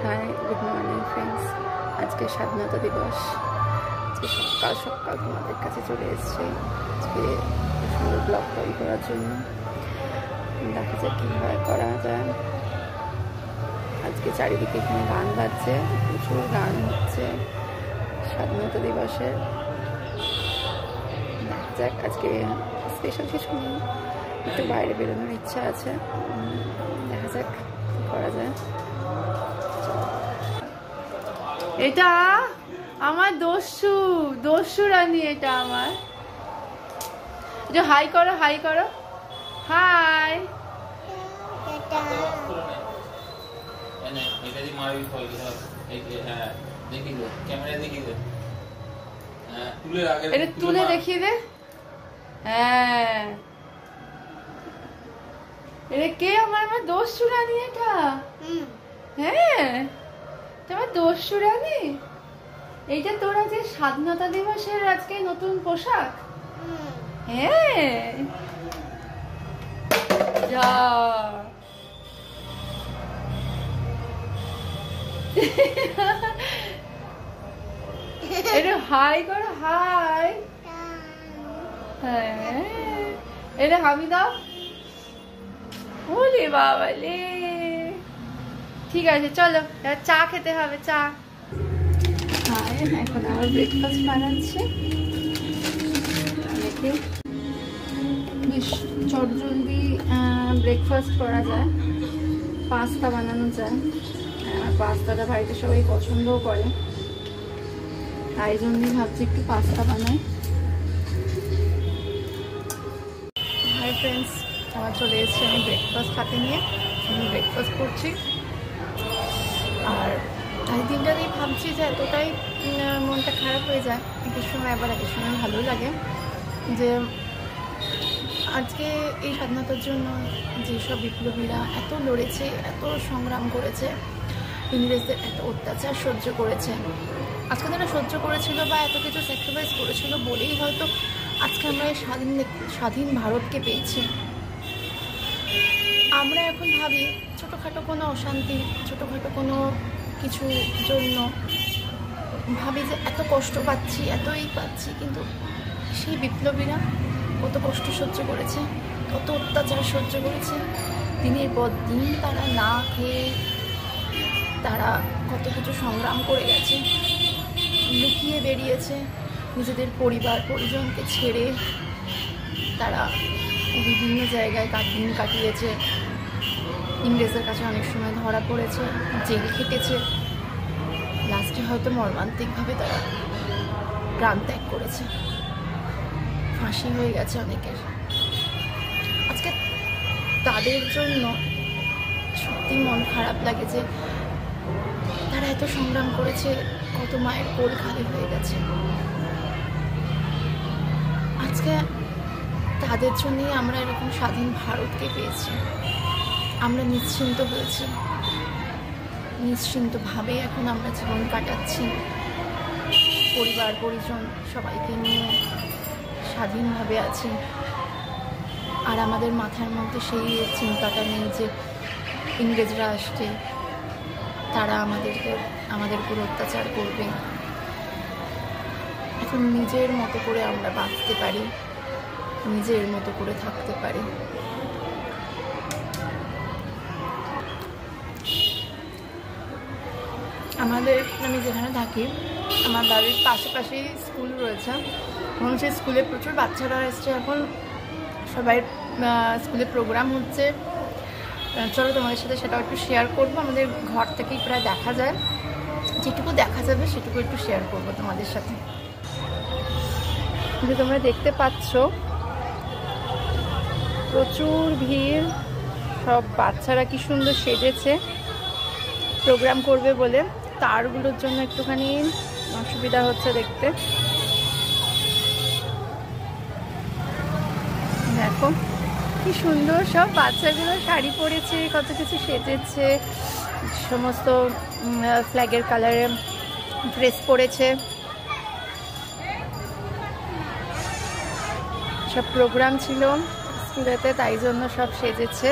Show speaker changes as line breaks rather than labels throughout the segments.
High, good morning friends. আজকে স্বাধীনতা দিবস। আজকে সকাল সকাল তোমাদের কাছে চলে এসেছি আজকে সুন্দর ব্লগ তৈরি করার জন্য। দেখা যাক কীভাবে করা যায়। আজকে চারিদিকে এখানে গান বাজছে, প্রচুর গান হচ্ছে স্বাধীনতা দিবসের। দেখা যাক, আজকে স্পেশাল কিছু নেই, একটু বাইরে বেরোনোর ইচ্ছা আছে। দেখা যাক কি করা যায়।
এটা আমার দস্যু রানী, এটা আমার। যে হাই করো, হাই করো, হাই। এটা তুলে দেখিয়ে দে। হ্যাঁ, এটা কে? আমার দস্যু রানী এটা। হ্যাঁ, তোমার দস্যু রানী। এইটা তোর আজকে স্বাধীনতা দিবসের আজকে নতুন পোশাক। হ্যাঁ, যা এটা হাই করো, হাই। হ্যাঁ, এটা হামি দাও। ওলে বাবালে, ঠিক আছে চলো চা খেতে হবে, চা।
হ্যাঁ, এখন আমার ব্রেকফাস্ট বানাচ্ছে। দেখি বেশ চটজলদি ব্রেকফাস্ট করা যায়, পাস্তা বানানো যায়। আর পাস্তাটা বাড়িতে সবাই পছন্দও করে, তাই জন্যই ভাবছি একটু পাস্তা বানাই। হাই ফ্রেন্ডস, আমার চলে এসেছি আমি ব্রেকফাস্ট হাতে নিয়ে। আমি ব্রেকফাস্ট করছি। আর এই দিনটাতেই ভাবছি যে এতটাই মনটা খারাপ হয়ে যায় একের সময়, আবার একের সময় ভালো লাগে যে আজকে এই স্বাধীনতার জন্য যেসব বিপ্লবীরা এত লড়েছে, এত সংগ্রাম করেছে, ইংরেজদের এত অত্যাচার সহ্য করেছে, আজকে তারা সহ্য করেছিল বা এত কিছু স্যাক্রিফাইস করেছিল বলেই হয়তো আজকে আমরা এই স্বাধীন ভারতকে পেয়েছি। আমরা এখন ভাবি ছোটোখাটো কোনো অশান্তি, ছোটোখাটো কোনো কিছু জন্য ভাবি যে এত কষ্ট পাচ্ছি, এতই পাচ্ছি, কিন্তু সেই বিপ্লবীরা কত কষ্ট সহ্য করেছে, কত অত্যাচার সহ্য করেছে। দিনের পর দিন তারা না খেয়ে তারা কত কিছু সংগ্রাম করে গেছে, লুকিয়ে বেরিয়েছে, নিজেদের পরিবার পরিজনকে ছেড়ে তারা বিভিন্ন জায়গায় দিন কাটিয়েছে। ইংরেজদের কাছে অনেক সময় ধরা পড়েছে, জেল খেটেছে, লাস্টে হয়তো মর্মান্তিকভাবে তারা প্রাণ ত্যাগ করেছে, ফাঁসি হয়ে গেছে অনেকের। আজকে তাদের জন্য সত্যি মন খারাপ লাগে যে তারা এত সংগ্রাম করেছে, কত মায়ের কোল খালি হয়ে গেছে। আজকে তাদের জন্যই আমরা এরকম স্বাধীন ভারতকে পেয়েছি। আমরা নিশ্চিন্ত হয়েছি, নিশ্চিন্তভাবে এখন আমরা জীবন কাটাচ্ছি, পরিবার পরিজন সবাইকে নিয়ে স্বাধীনভাবে আছি। আর আমাদের মাথার মধ্যে সেই চিন্তাটা নেই যে ইংরেজরা আসছে, তারা আমাদের উপর অত্যাচার করবে। এখন নিজের মতো করে আমরা বাঁচতে পারি, নিজের মতো করে থাকতে পারি। আমি যেখানে থাকি আমার বাড়ির পাশাপাশি স্কুল রয়েছে, এবং সেই স্কুলে প্রচুর বাচ্চারা এসছে। এখন সবাই স্কুলে প্রোগ্রাম হচ্ছে, চলো তোমাদের সাথে সেটাও একটু শেয়ার করবো। আমাদের ঘর থেকেই প্রায় দেখা যায়, যেটুকু দেখা যাবে সেটুকু একটু শেয়ার করবো তোমাদের সাথে। যে তোমরা দেখতে পাচ্ছ প্রচুর ভিড়, সব বাচ্চারা কি সুন্দর সেজেছে প্রোগ্রাম করবে বলে। তারগুলোর জন্য একটুখানি অসুবিধা হচ্ছে দেখতে। দেখো কি সুন্দর সব বাচ্চাগুলো শাড়ি পরেছে, কত কিছু সেজেছে, সমস্ত ফ্ল্যাগের কালারে ড্রেস পরেছে। সব প্রোগ্রাম ছিল স্কুলেতে, তাই জন্য সব সেজেছে।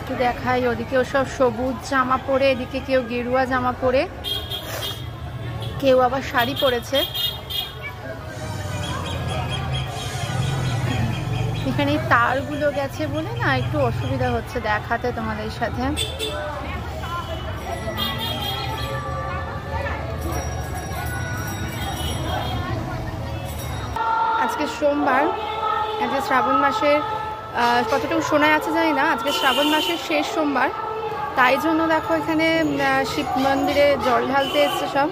একটু দেখাই, ওদিকে সব সবুজ জামা পরে, এদিকে কেউ গেরুয়া জামা পরে, কেউ আবার শাড়ি পরেছে। এখানে এই তারগুলো গেছে বলে না একটু অসুবিধা হচ্ছে দেখাতে তোমাদের সাথে। আজকে সোমবার, আজকে শ্রাবণ মাসের কতটুকু শোনা আছে জানি না, আজকে শ্রাবণ মাসের শেষ সোমবার, তাই জন্য দেখো এখানে শিব মন্দিরে জল ঢালতে এসছে সব।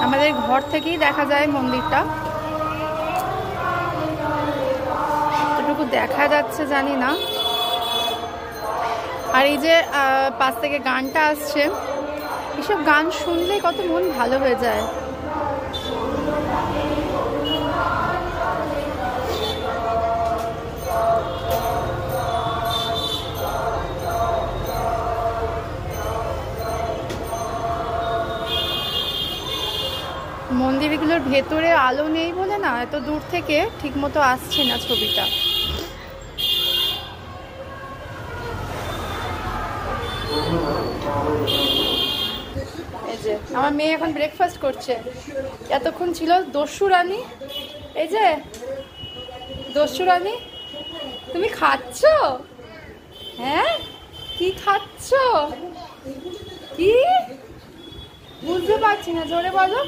আমাদের ঘর থেকেই দেখা যায় মন্দিরটা, কতটুকু দেখা যাচ্ছে জানি না। আর এই যে পাশ থেকে গানটা আসছে, এসব গান শুনলে কত মন ভালো হয়ে যায়। মন্দিরগুলোর ভেতরে আলো নেই বলে না এত দূর থেকে ঠিক মতো আসছে না ছবিটা। এই যে আমার মেয়ে এখন ব্রেকফাস্ট করছে, এতক্ষণ ছিল দস্যু রানী। এই যে দস্যু রানী, তুমি খাচ্ছ? হ্যাঁ, কি খাচ্ছ? কি বুঝতে পারছি না, জোরে বলো।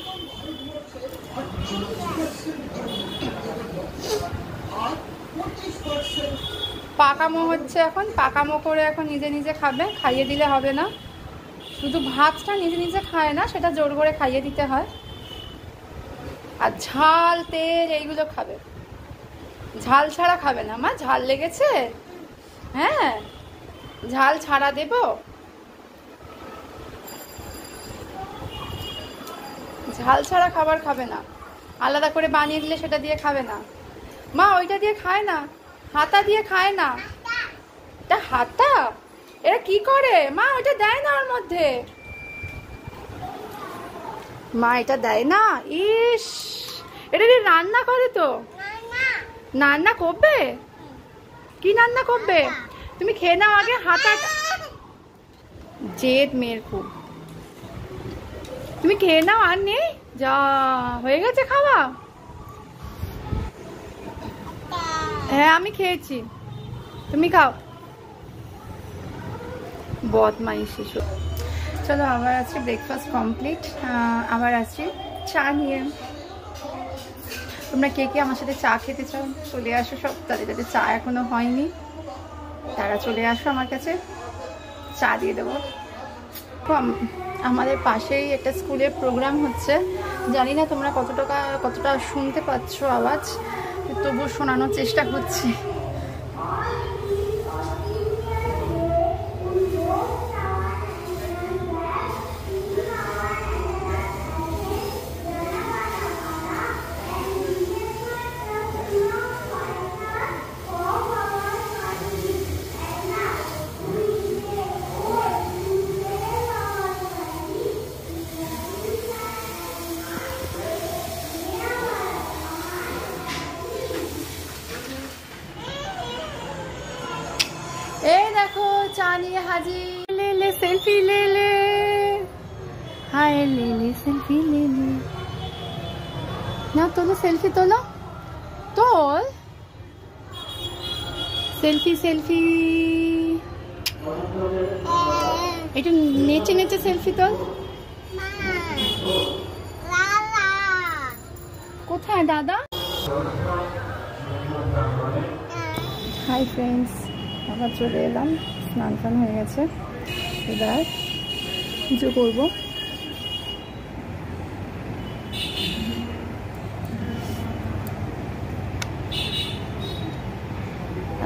পাকামো হচ্ছে এখন, পাকামো করে এখন নিজে নিজে খাবে, খাইয়ে দিলে হবে না। শুধু ভাতটা নিজে নিজে খায় না, সেটা জোর করে খাইয়ে দিতে হয়। আর ঝাল তেল এইগুলো খাবে, ঝাল ছাড়া খাবে না। মা ঝাল লেগেছে? হ্যাঁ, ঝাল ছাড়া দেব? ঝাল ছাড়া খাবার খাবে না, আলাদা করে বানিয়ে দিলে সেটা দিয়ে খাবে না। মা ওইটা দিয়ে খায় না, হাতা দিয়ে খায় না। এটা হাতা? এরা কি করে? মা ওইটা দেয় না ওর মধ্যে, মা এটা দেয় না। ইস, এটা দিয়ে রান্না করে তো। রান্না করবে? কি রান্না করবে? তুমি খেয়ে নাও আগে হাতাটা। জেদ মেয়ের খুব। তুমি খেয়ে নাও, আর নেই, যা হয়ে গেছে খাওয়া। হ্যাঁ আমি খেয়েছি, তুমি খাও। বদমাইশি। চলো আবার আজকে ব্রেকফাস্ট কমপ্লিট, আবার আছি চা নিয়ে। তোমরা কে কে আমার সাথে চা খেতে চাও চলে আসো, সব তাদের যাদের চা এখনো হয়নি তারা চলে আসো আমার কাছে, চা দিয়ে দেবো। আমাদের পাশেই একটা স্কুলের প্রোগ্রাম হচ্ছে, জানি না তোমরা কতটা শুনতে পাচ্ছ আওয়াজ, তবুও শোনানোর চেষ্টা করছি। এই দেখো চা নিয়ে হাজির। ले ले सेल्फी ले ले, हाय ले ले सेल्फी ले ले। ना তোলো সেলফি, তোলো তোল সেলফি সেলফি। একটু নেচে নেচে সেলফি তোল। কোথায় দাদা? হাই ফ্রেন্ডস, আবার চলে এলাম, স্নান টান হয়ে গেছে, এবার পুজো করবো।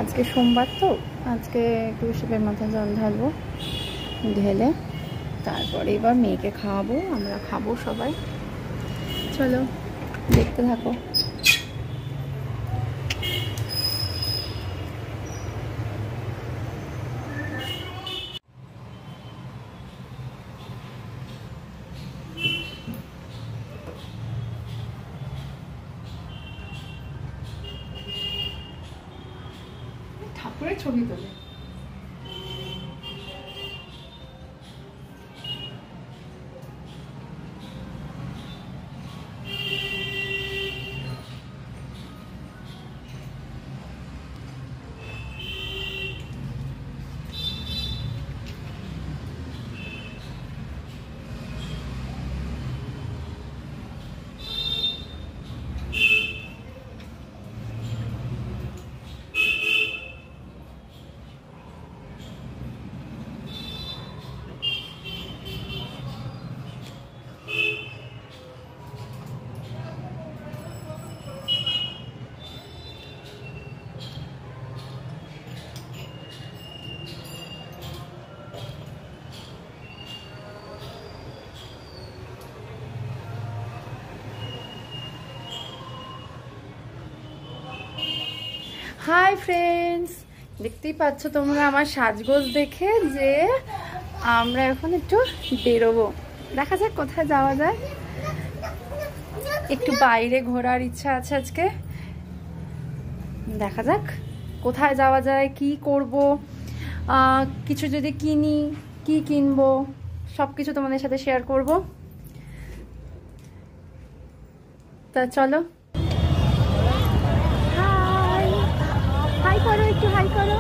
আজকে সোমবার তো, আজকে একটু শিবের মাথায় জল ঢালবো, ঢেলে তারপরে এবার মেয়েকে খাওয়াবো, আমরা খাবো সবাই। চলো দেখতে থাকো। ঠাকুরের ছবি তোলে। হাই ফ্রেন্ডস, দেখতেই পাচ্ছ তোমরা আমার সাজগোজ দেখে যে আমরা এখন একটু বেরোবো। দেখা যাক কোথায় যাওয়া যায়। একটু বাইরে ঘোরার ইচ্ছা আছে আজকে। দেখা যাক কোথায় যাওয়া যায়, কি করব, কিছু যদি কিনি, কি কিনবো, সব কিছু তোমাদের সাথে শেয়ার করব। তা চলো, হাই করো, একটু হাই করো।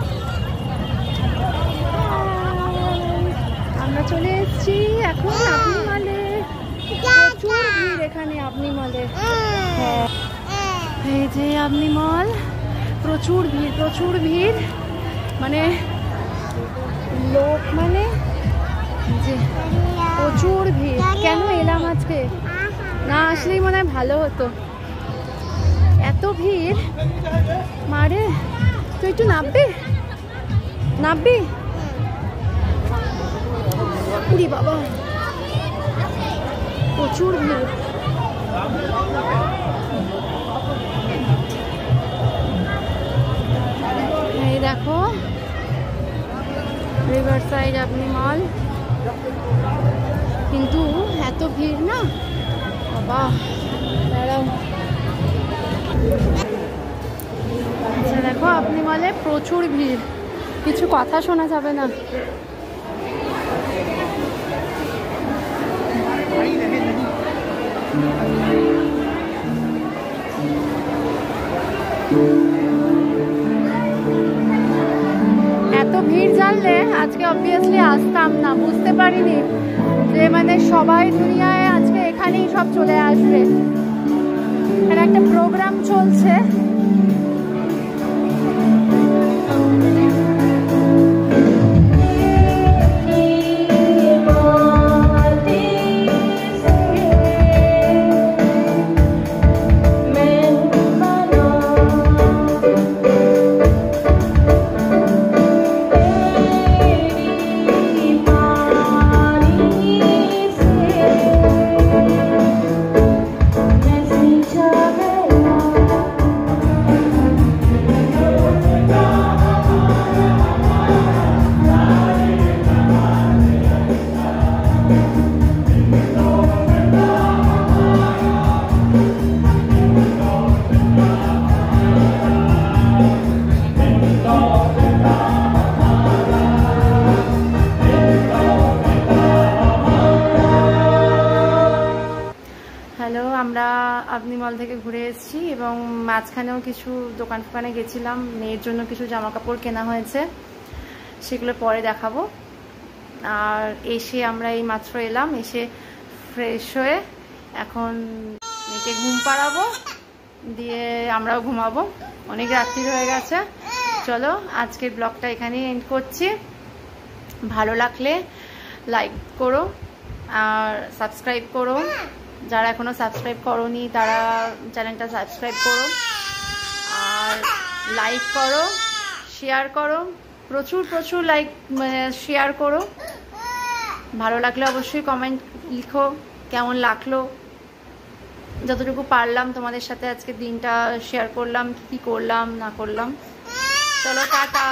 আমরা চলে এসেছি এখন আপনি মলে। প্রচুর ভিড় এখানে আপনি মলে। হ্যাঁ, এই যে আপনি মল, প্রচুর ভিড়, প্রচুর ভিড়, মানে লোক, মানে যে প্রচুর ভিড়। কেন এলাম আজকে? না আসলেই মনে হয় ভালো হতো, এত ভিড়। মারে তুই একটু নামবি, নামবি? উড়ি বাবা, প্রচুর ভিড়। এই দেখো রিভার সাইড আপনি মল, কিন্তু এত ভিড় না বাবা। দাঁড়াও, আচ্ছা দেখো আপনি মলে প্রচুর ভিড়, কিছু কথা শোনা যাবে না। এত ভিড় জানলে আজকে অবভিয়াসলি আসতাম না, বুঝতে পারিনি যে মানে সবাই দুনিয়ায় আজকে এখানেই সব চলে আসবে। এখানে একটা প্রোগ্রাম চলছে। আমরা আপনি মল থেকে ঘুরে এসেছি এবং মাঝখানেও কিছু দোকান ফোকানে গেছিলাম, মেয়ের জন্য কিছু জামা কাপড় কেনা হয়েছে, সেগুলো পরে দেখাবো। আর এসে আমরা এই মাত্র এলাম, এসে ফ্রেশ হয়ে এখন মেয়েকে ঘুম পাড়াবো, দিয়ে আমরাও ঘুমাবো। অনেক রাত্রি হয়ে গেছে। চলো আজকের ব্লগটা এখানেই এন্ড করছি। ভালো লাগলে লাইক করো আর সাবস্ক্রাইব করো। যারা এখনো সাবস্ক্রাইব করোনি তারা চ্যানেলটা সাবস্ক্রাইব করো আর লাইক করো, শেয়ার করো, প্রচুর প্রচুর লাইক শেয়ার করো। ভালো লাগলে অবশ্যই কমেন্ট লিখো কেমন লাগলো। যতটুকু পারলাম তোমাদের সাথে আজকে দিনটা শেয়ার করলাম, কি করলাম না করলাম। চলো টাটা।